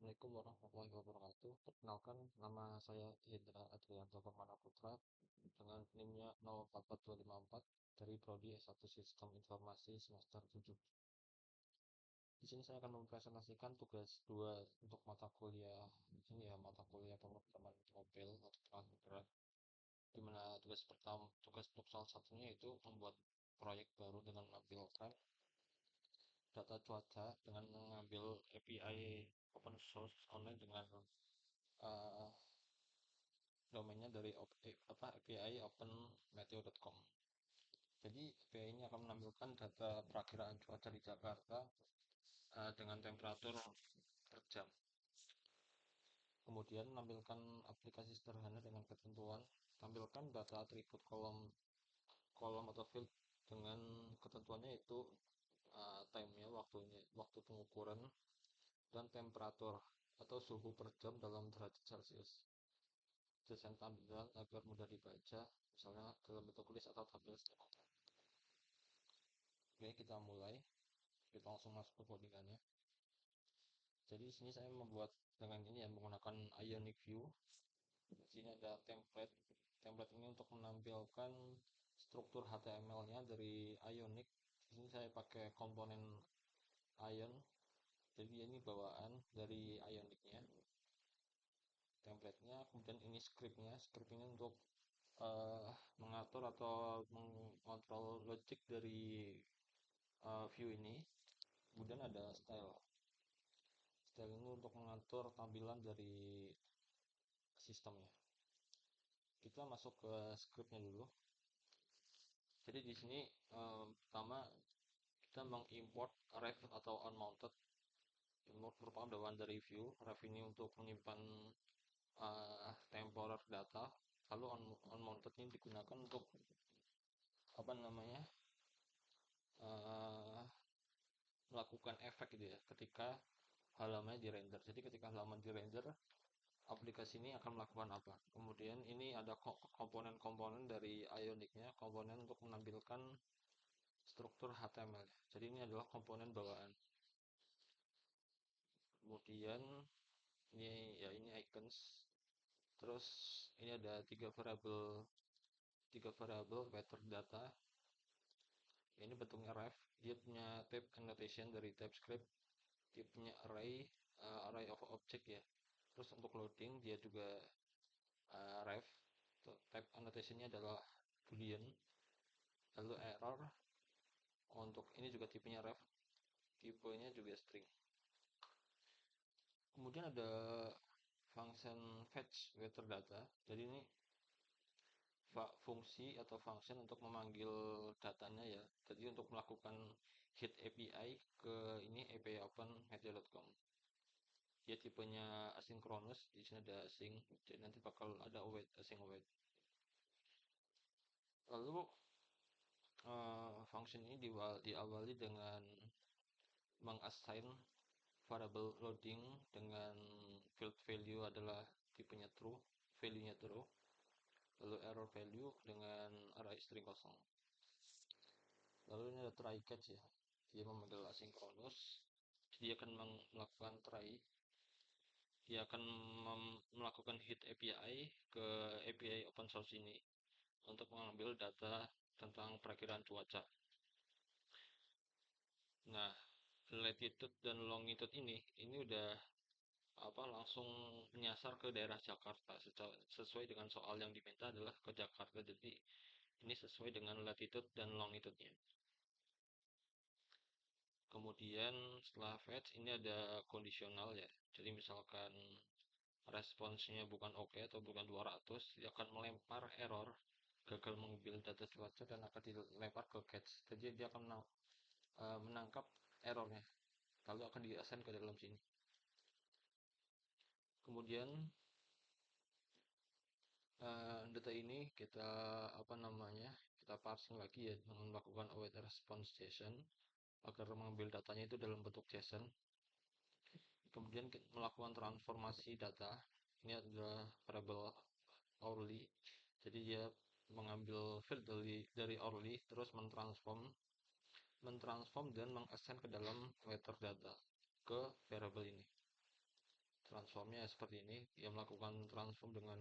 Assalamualaikum warahmatullahi wabarakatuh. Perkenalkan, nama saya Hendra Adrianto Permana Putra dengan NIM-nya 044254 dari Prodi S1 Sistem Informasi semester 7. Di sini saya akan mempresentasikan tugas 2 untuk mata kuliah ini ya, mata kuliah pemrograman mobil atau peralatan berat. Di mana tugas untuk salah satunya itu membuat proyek baru dengan menampilkan data cuaca dengan mengambil API open source online dengan eh, domainnya dari API openmeteo.com. Jadi API ini akan menampilkan data perakiraan cuaca di Jakarta dengan temperatur per jam. Kemudian menampilkan aplikasi sederhana dengan ketentuan, tampilkan data atribut kolom kolom atau field dengan ketentuannya itu time-nya, waktu pengukuran dan temperatur atau suhu per jam dalam derajat Celcius. Desain tampilan agar mudah dibaca, misalnya dalam bentuk tulis atau tabel. Oke, kita mulai. Kita langsung masuk ke codingannya. Jadi di sini saya membuat dengan ini ya, menggunakan Ionic View. Di sini ada template. Template ini untuk menampilkan struktur HTML-nya dari Ionic. Di sini saya pakai komponen Ion. Jadi ini bawaan dari Ionic-nya. Template-nya, kemudian ini script-nya. Script ini untuk mengatur atau mengontrol logic dari view ini. Kemudian ada style. Style ini untuk mengatur tampilan dari sistemnya. Kita masuk ke scriptnya dulu. Jadi di sini pertama kita mengimport ref atau unmounted. Merupakan bawaan dari view. Ref ini untuk menyimpan temporer data. Lalu unmounted ini digunakan untuk apa namanya uh, melakukan efek gitu ya ketika halamannya di render. Jadi ketika halaman di render, aplikasi ini akan melakukan apa. Kemudian ini ada komponen-komponen dari Ionic-nya, komponen untuk menampilkan struktur HTML. Jadi ini adalah komponen bawaan. Kemudian ini icons. Terus ini ada tiga variabel vector data. Ini bentuknya ref. Dia punya type annotation dari TypeScript. Dia punya array of object ya. Terus untuk loading dia juga ref. Type annotationnya adalah boolean. Lalu error. Untuk ini juga tipenya ref. Tipenya juga string. Kemudian ada function fetch vector data. Jadi ini fungsi atau function untuk memanggil datanya ya. Jadi untuk melakukan hit API ke ini API openmeteo.com. Dia tipenya asynchronous, di sini ada async, jadi nanti bakal ada await, async await. Lalu function ini diawali dengan mengassign variable loading dengan field value adalah tipenya true, value-nya true. Lalu error value dengan array string kosong. Lalu ini ada try catch ya. Dia memanggil asynchronous. Dia akan melakukan try. Dia akan melakukan hit API ke API open source ini untuk mengambil data tentang perakiraan cuaca. Nah, latitude dan longitude ini udah langsung menyasar ke daerah Jakarta sesuai dengan soal yang diminta adalah ke Jakarta. Jadi ini sesuai dengan latitude dan longitude-nya. Kemudian setelah fetch ini ada kondisional ya. Jadi misalkan responsnya bukan oke atau bukan 200, dia akan melempar error, gagal mengambil data cuaca dan akan dilempar ke catch. Jadi dia akan menangkap errornya, lalu akan di-assign ke dalam sini. Kemudian data ini kita kita parsing lagi ya dengan melakukan await response JSON agar mengambil datanya itu dalam bentuk JSON. Kemudian melakukan transformasi data. Ini adalah variable hourly. Jadi dia mengambil field dari hourly terus mentransform dan mengassign ke dalam vector data ke variable ini. transformnya seperti ini. Dia melakukan transform dengan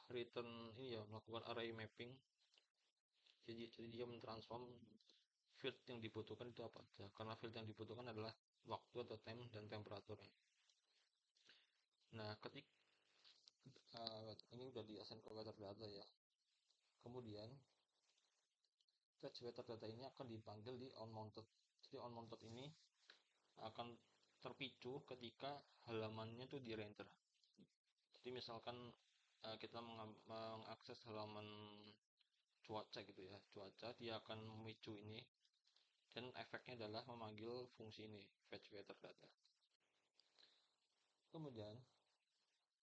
return ini ya, melakukan array mapping. Jadi dia mentransform field yang dibutuhkan itu apa aja. Karena field yang dibutuhkan adalah waktu atau time dan temperaturnya. Nah, ini udah di assign ke weather data ya. Kemudian fetch weather data ini akan dipanggil di onMounted. Jadi onMounted ini akan terpicu ketika halamannya tuh di render. Jadi misalkan kita mengakses halaman cuaca gitu ya, cuaca, dia akan memicu ini, dan efeknya adalah memanggil fungsi ini, fetch weather data. Kemudian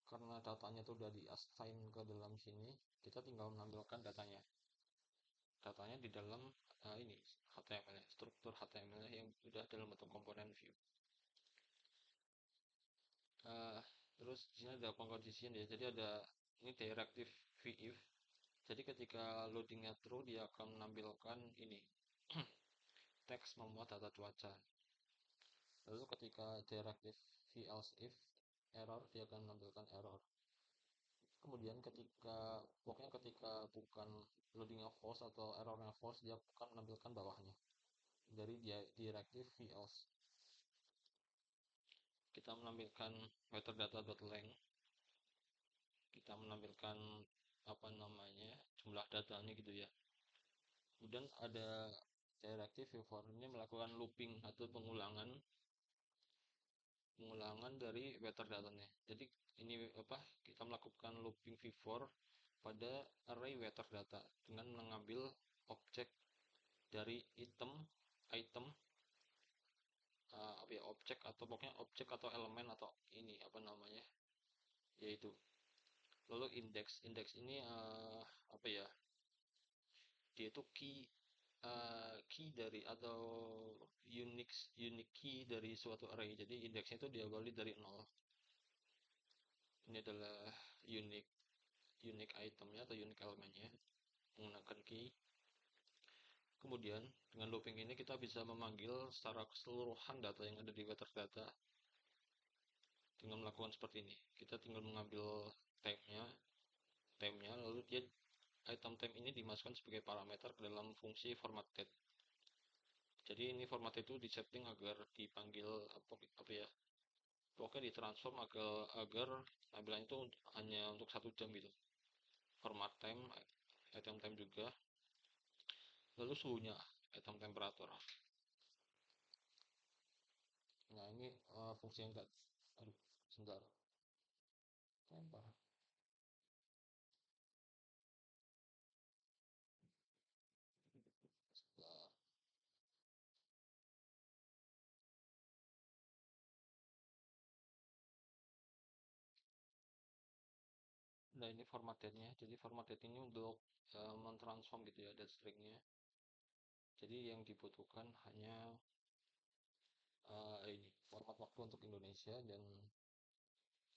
karena datanya itu udah di assign ke dalam sini, kita tinggal menampilkan datanya di dalam ini HTML, struktur HTML yang udah dalam bentuk komponen view. uh, Terus di sini ada condition ya, jadi ada ini directive vif. Jadi ketika loadingnya true, dia akan menampilkan ini teks memuat data cuaca. Lalu ketika directive else if error, dia akan menampilkan error. Kemudian pokoknya ketika bukan loadingnya false atau errornya false, dia akan menampilkan bawahnya dari directive else. Kita menampilkan metadata.length, kita menampilkan apa namanya, jumlah datanya gitu ya. Kemudian ada directive before, ini melakukan looping atau pengulangan dari weather datanya. Jadi ini apa, kita melakukan looping before pada array weather data dengan mengambil objek dari item apa ya, objek atau pokoknya objek atau elemen atau ini apa namanya, yaitu. Lalu indeks ini apa ya, dia itu key dari atau unique key dari suatu array. Jadi indeksnya itu diawali dari 0. Ini adalah unique itemnya atau unique elemennya menggunakan key. Kemudian dengan looping ini kita bisa memanggil secara keseluruhan data yang ada di weather data dengan melakukan seperti ini. Kita tinggal mengambil temnya, lalu dia item time ini dimasukkan sebagai parameter ke dalam fungsi formatted. Jadi ini format itu disetting agar dipanggil apa ya, pokoknya ditransform agar tampilan itu hanya untuk 1 jam gitu. Format time, item time juga, lalu suhunya, item temperatur. Nah ini fungsi yang enggak, aduh sebentar, lempar. Nah ini formatednya, jadi formatted ini untuk mentransform gitu ya data stringnya. Jadi yang dibutuhkan hanya ini format waktu untuk Indonesia, dan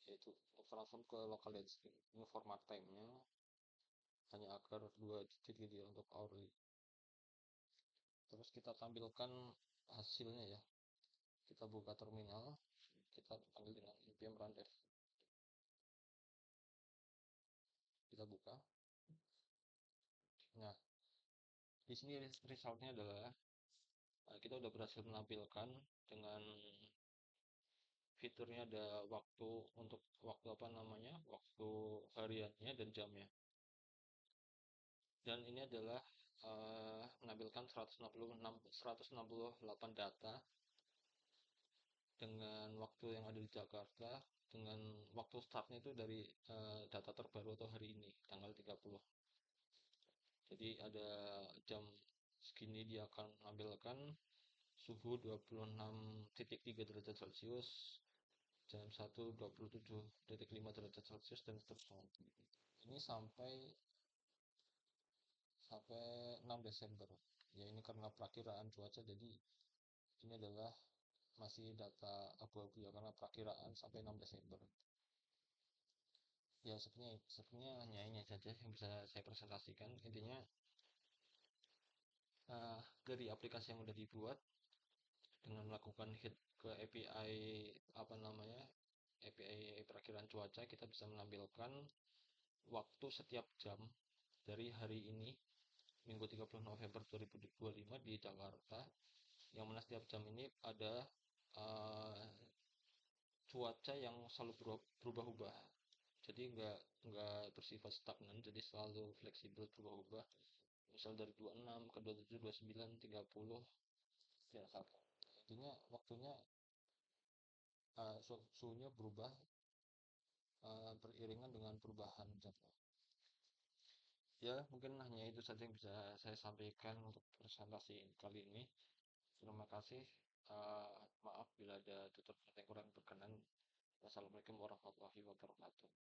yaitu untuk transform ke local date string. Ini format time-nya hanya akar 2 digit gitu ya untuk hourly. Terus kita tampilkan hasilnya ya. Kita buka terminal, kita panggil dengan npm run dev. Kita buka. Nah, di sini resultnya adalah kita udah berhasil menampilkan dengan fiturnya ada waktu apa namanya, waktu hariannya dan jamnya. Dan ini adalah menampilkan 168 data dengan waktu yang ada di Jakarta, dengan waktu startnya itu dari data terbaru atau hari ini tanggal 30. Jadi ada jam segini dia akan menampilkan suhu 26,3 derajat Celcius, jam 1 27,5 derajat Celcius, dan seterusnya. Ini sampai 6 Desember. Ya ini karena perakiraan cuaca, jadi ini adalah masih data abu-abu ya, karena perakiraan sampai 6 Desember. Ya sebenarnya hanya ini saja yang bisa saya presentasikan. Intinya dari aplikasi yang udah dibuat dengan melakukan hit ke API apa namanya API perakiraan cuaca, kita bisa menampilkan waktu setiap jam dari hari ini, Minggu 30 November 2025 di Jakarta, yang mana setiap jam ini ada uh, cuaca yang selalu berubah-ubah. Jadi nggak bersifat stagnan, jadi selalu fleksibel berubah-ubah. Misal dari 26 ke 27, 29, 30, ya satu. Intinya waktunya suhunya berubah beriringan dengan perubahan jam. Ya, mungkin hanya itu saja yang bisa saya sampaikan untuk presentasi kali ini. Terima kasih. Maaf bila ada tutur kata yang kurang berkenan. Wassalamualaikum warahmatullahi wabarakatuh.